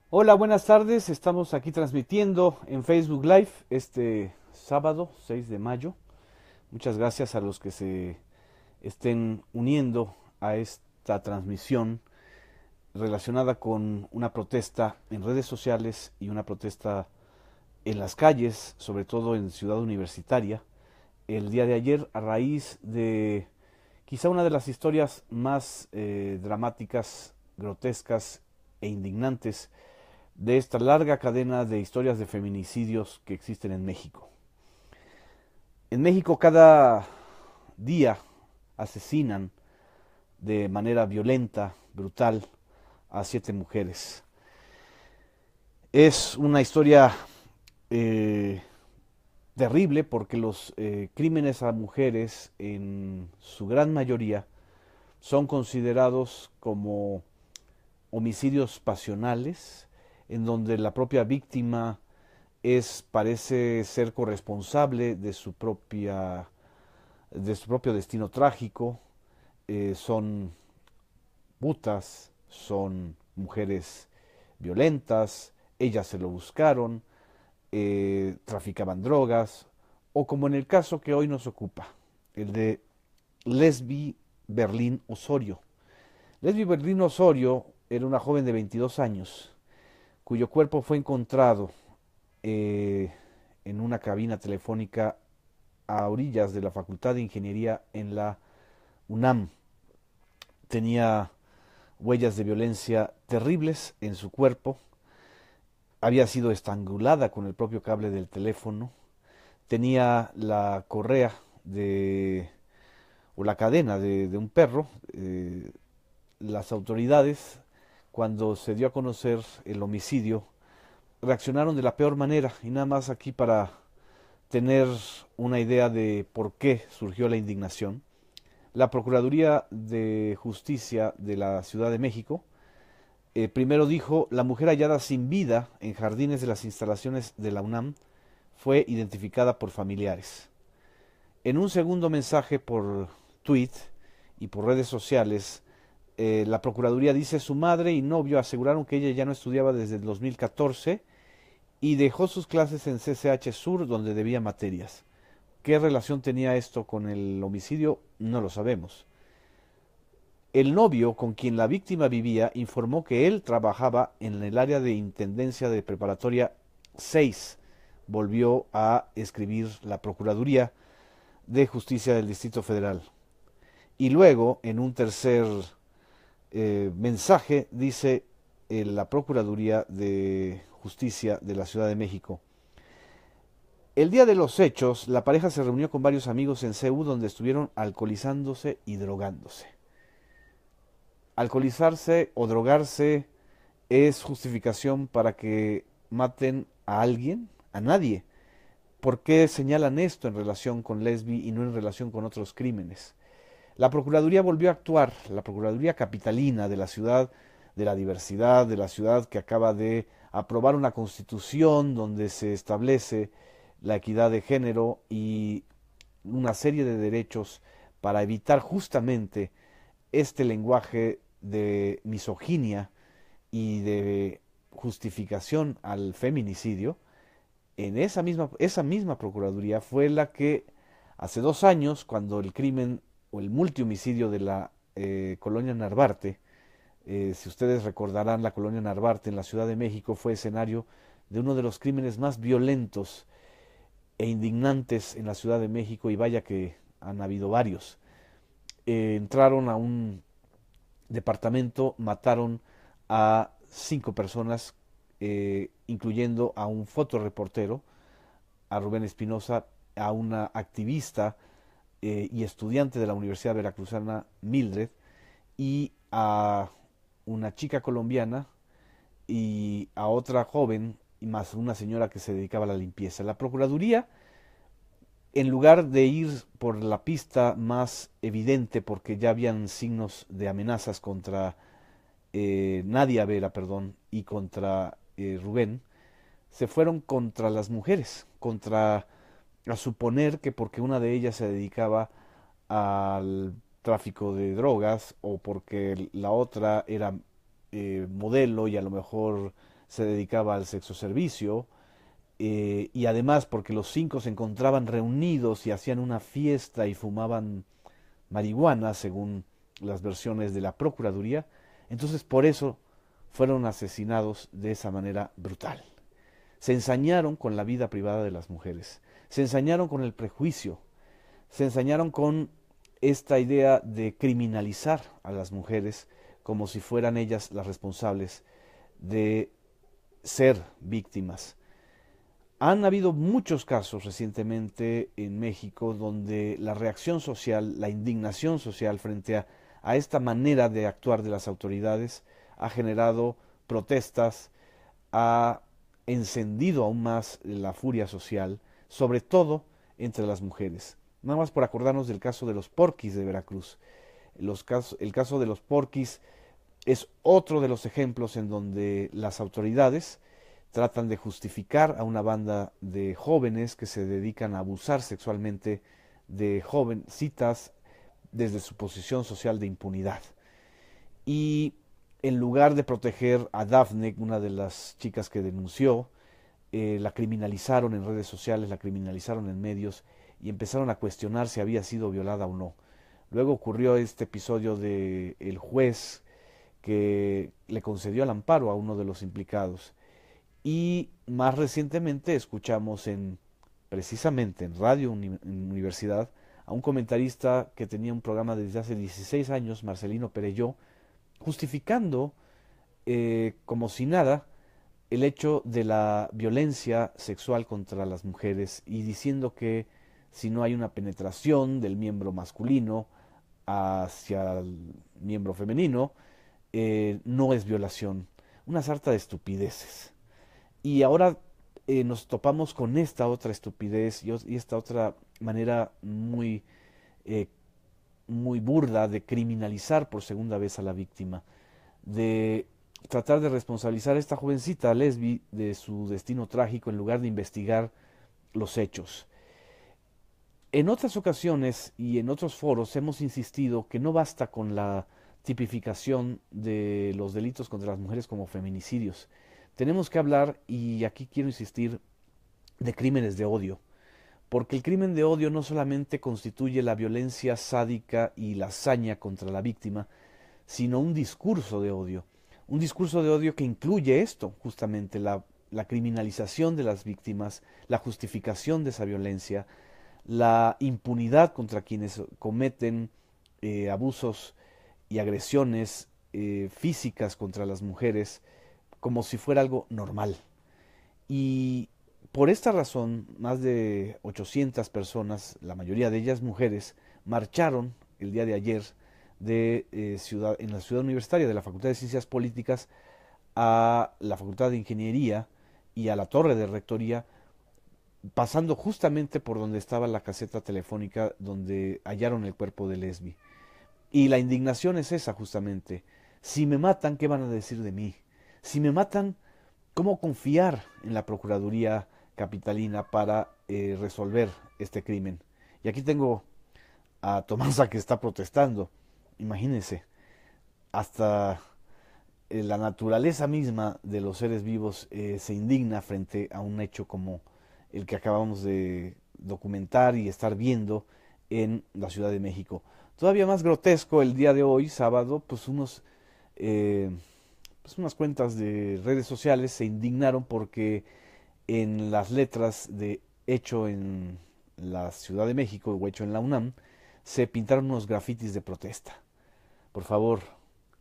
Hola, buenas tardes. Estamos aquí transmitiendo en Facebook Live este sábado 6 de mayo. Muchas gracias a los que se estén uniendo a esta transmisión relacionada con una protesta en redes sociales y una protesta en las calles, sobre todo en Ciudad Universitaria, el día de ayer a raíz de quizá una de las historias más dramáticas, grotescas e indignantes de esta larga cadena de historias de feminicidios que existen en México. En México cada día asesinan de manera violenta, brutal, a 7 mujeres. Es una historia eh, terrible porque los crímenes a mujeres en su gran mayoría son considerados como homicidios pasionales, en donde la propia víctima parece ser corresponsable de su propio destino trágico. Son putas, son mujeres violentas, ellas se lo buscaron, traficaban drogas, o como en el caso que hoy nos ocupa, el de Lesbi Berlín Osorio. Lesbi Berlín Osorio era una joven de 22 años, cuyo cuerpo fue encontrado eh, en una cabina telefónica a orillas de la Facultad de Ingeniería en la UNAM. Tenía huellas de violencia terribles en su cuerpo, había sido estrangulada con el propio cable del teléfono, tenía la correa de o la cadena de un perro. Las autoridades, cuando se dio a conocer el homicidio, reaccionaron de la peor manera, y nada más aquí para tener una idea de por qué surgió la indignación. La Procuraduría de Justicia de la Ciudad de México primero dijo: la mujer hallada sin vida en jardines de las instalaciones de la UNAM fue identificada por familiares. En un segundo mensaje por tweet y por redes sociales, la Procuraduría dice: su madre y novio aseguraron que ella ya no estudiaba desde el 2014 y dejó sus clases en CCH Sur, donde debía materias. ¿Qué relación tenía esto con el homicidio? No lo sabemos. El novio con quien la víctima vivía informó que él trabajaba en el área de Intendencia de Preparatoria 6. Volvió a escribir la Procuraduría de Justicia del Distrito Federal. Y luego, en un tercer mensaje, dice la Procuraduría de Justicia de la Ciudad de México: el día de los hechos, la pareja se reunió con varios amigos en CEU, donde estuvieron alcoholizándose y drogándose. Alcoholizarse o drogarse es justificación para que maten a alguien, a nadie. ¿Por qué señalan esto en relación con Lesbi y no en relación con otros crímenes? La Procuraduría volvió a actuar, la Procuraduría Capitalina de la ciudad de la diversidad, de la ciudad que acaba de aprobar una constitución donde se establece la equidad de género y una serie de derechos para evitar justamente este lenguaje de misoginia y de justificación al feminicidio. En esa misma Procuraduría fue la que hace 2 años, cuando el crimen o el multihomicidio de la colonia Narvarte, si ustedes recordarán, la colonia Narvarte en la Ciudad de México fue escenario de uno de los crímenes más violentos e indignantes en la Ciudad de México, y vaya que han habido varios. Entraron a un departamento, mataron a 5 personas, incluyendo a un fotoreportero, a Rubén Espinosa, a una activista y estudiante de la Universidad Veracruzana, Mildred, y a una chica colombiana y a otra joven, y más una señora que se dedicaba a la limpieza. La Procuraduría, en lugar de ir por la pista más evidente, porque ya habían signos de amenazas contra Nadia Vera, perdón, y contra Rubén, se fueron contra las mujeres, contra a suponer que porque una de ellas se dedicaba al tráfico de drogas, o porque la otra era modelo y a lo mejor se dedicaba al sexo servicio, y además porque los 5 se encontraban reunidos y hacían una fiesta y fumaban marihuana, según las versiones de la Procuraduría, entonces por eso fueron asesinados de esa manera brutal. Se ensañaron con la vida privada de las mujeres, se ensañaron con el prejuicio, se ensañaron con esta idea de criminalizar a las mujeres como si fueran ellas las responsables de ser víctimas. Han habido muchos casos recientemente en México donde la reacción social, la indignación social frente a esta manera de actuar de las autoridades ha generado protestas, ha encendido aún más la furia social, sobre todo entre las mujeres. Nada más por acordarnos del caso de los porquis de Veracruz. El caso de los porquis es otro de los ejemplos en donde las autoridades tratan de justificar a una banda de jóvenes que se dedican a abusar sexualmente de jovencitas desde su posición social de impunidad. Y en lugar de proteger a Dafne, una de las chicas que denunció, la criminalizaron en redes sociales, la criminalizaron en medios y empezaron a cuestionar si había sido violada o no. Luego ocurrió este episodio de el juez que le concedió el amparo a uno de los implicados. Y más recientemente escuchamos precisamente en Radio Universidad a un comentarista que tenía un programa desde hace 16 años, Marcelino Perelló, justificando como si nada el hecho de la violencia sexual contra las mujeres y diciendo que si no hay una penetración del miembro masculino hacia el miembro femenino, no es violación. Una sarta de estupideces. Y ahora nos topamos con esta otra estupidez y esta otra manera eh, muy burda de criminalizar por segunda vez a la víctima, de tratar de responsabilizar a esta jovencita lesbi de su destino trágico en lugar de investigar los hechos. En otras ocasiones y en otros foros hemos insistido que no basta con la tipificación de los delitos contra las mujeres como feminicidios. Tenemos que hablar, y aquí quiero insistir, de crímenes de odio, porque el crimen de odio no solamente constituye la violencia sádica y la hazaña contra la víctima, sino un discurso de odio que incluye esto, justamente la criminalización de las víctimas, la justificación de esa violencia, la impunidad contra quienes cometen abusos y agresiones físicas contra las mujeres, como si fuera algo normal. Y por esta razón, más de 800 personas, la mayoría de ellas mujeres, marcharon el día de ayer en la ciudad universitaria de la Facultad de Ciencias Políticas a la Facultad de Ingeniería y a la Torre de Rectoría, pasando justamente por donde estaba la caseta telefónica donde hallaron el cuerpo de Lesbi. Y la indignación es esa justamente. Si me matan, ¿qué van a decir de mí? Si me matan, ¿cómo confiar en la Procuraduría Capitalina para resolver este crimen? Y aquí tengo a Tomasa que está protestando. Imagínense, hasta la naturaleza misma de los seres vivos se indigna frente a un hecho como el que acabamos de documentar y estar viendo en la Ciudad de México. Todavía más grotesco el día de hoy, sábado, pues unas cuentas de redes sociales se indignaron porque en las letras de hecho en la Ciudad de México o hecho en la UNAM se pintaron unos grafitis de protesta. Por favor,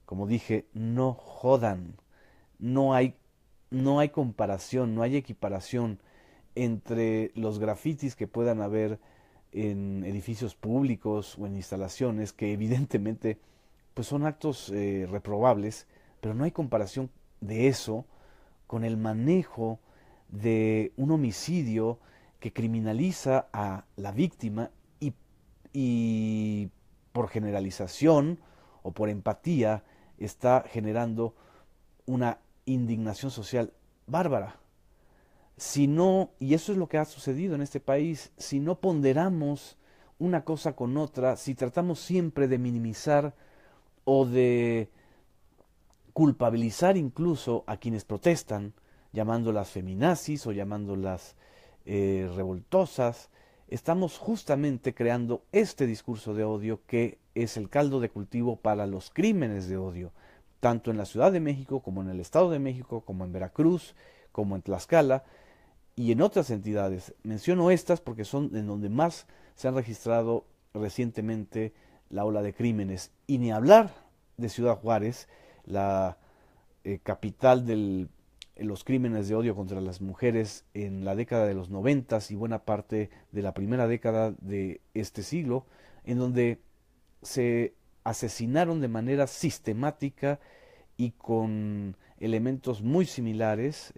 como dije, no jodan. No hay, no hay comparación, no hay equiparación entre los grafitis que puedan haber en edificios públicos o en instalaciones que evidentemente pues son actos reprobables, pero no hay comparación de eso con el manejo de un homicidio que criminaliza a la víctima y por generalización o por empatía está generando una indignación social bárbara. Si no, y eso es lo que ha sucedido en este país, si no ponderamos una cosa con otra, si tratamos siempre de minimizar o de culpabilizar incluso a quienes protestan, llamándolas feminazis o llamándolas revoltosas. Estamos justamente creando este discurso de odio que es el caldo de cultivo para los crímenes de odio, tanto en la Ciudad de México como en el Estado de México, como en Veracruz, como en Tlaxcala y en otras entidades. Menciono estas porque son en donde más se han registrado recientemente la ola de crímenes. Y ni hablar de Ciudad Juárez, la capital de los crímenes de odio contra las mujeres en la década de los 90 y buena parte de la primera década de este siglo, en donde se asesinaron de manera sistemática y con elementos muy similares,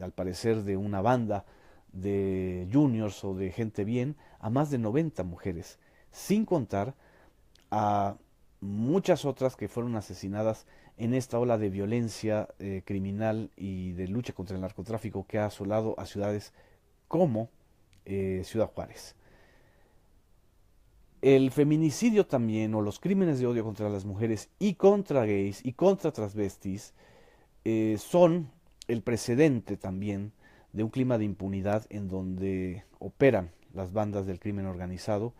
al parecer de una banda de juniors o de gente bien, a más de 90 mujeres, sin contar a muchas otras que fueron asesinadas en esta ola de violencia criminal y de lucha contra el narcotráfico que ha asolado a ciudades como Ciudad Juárez. El feminicidio también, o los crímenes de odio contra las mujeres y contra gays y contra transvestis, son el precedente también de un clima de impunidad en donde operan las bandas del crimen organizado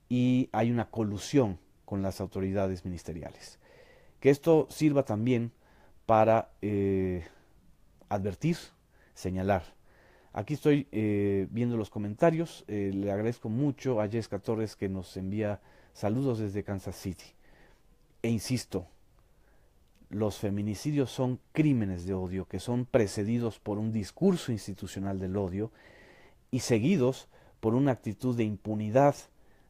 y hay una colusión con las autoridades ministeriales. Que esto sirva también para advertir, señalar. Aquí estoy viendo los comentarios. Le agradezco mucho a Jessica Torres que nos envía saludos desde Kansas City. E insisto, los feminicidios son crímenes de odio que son precedidos por un discurso institucional del odio y seguidos por una actitud de impunidad,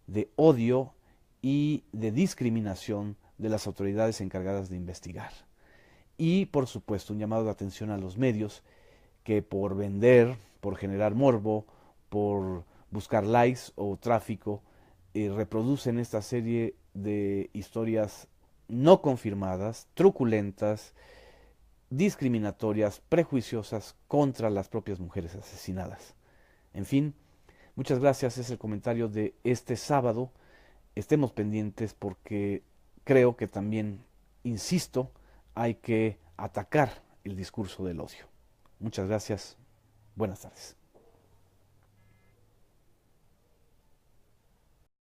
de odio y de discriminación de las autoridades encargadas de investigar. Y por supuesto un llamado de atención a los medios que por vender, por generar morbo, por buscar likes o tráfico, reproducen esta serie de historias no confirmadas, truculentas, discriminatorias, prejuiciosas contra las propias mujeres asesinadas. En fin, muchas gracias, es el comentario de este sábado. Estemos pendientes porque creo que también, insisto, hay que atacar el discurso del odio. Muchas gracias. Buenas tardes.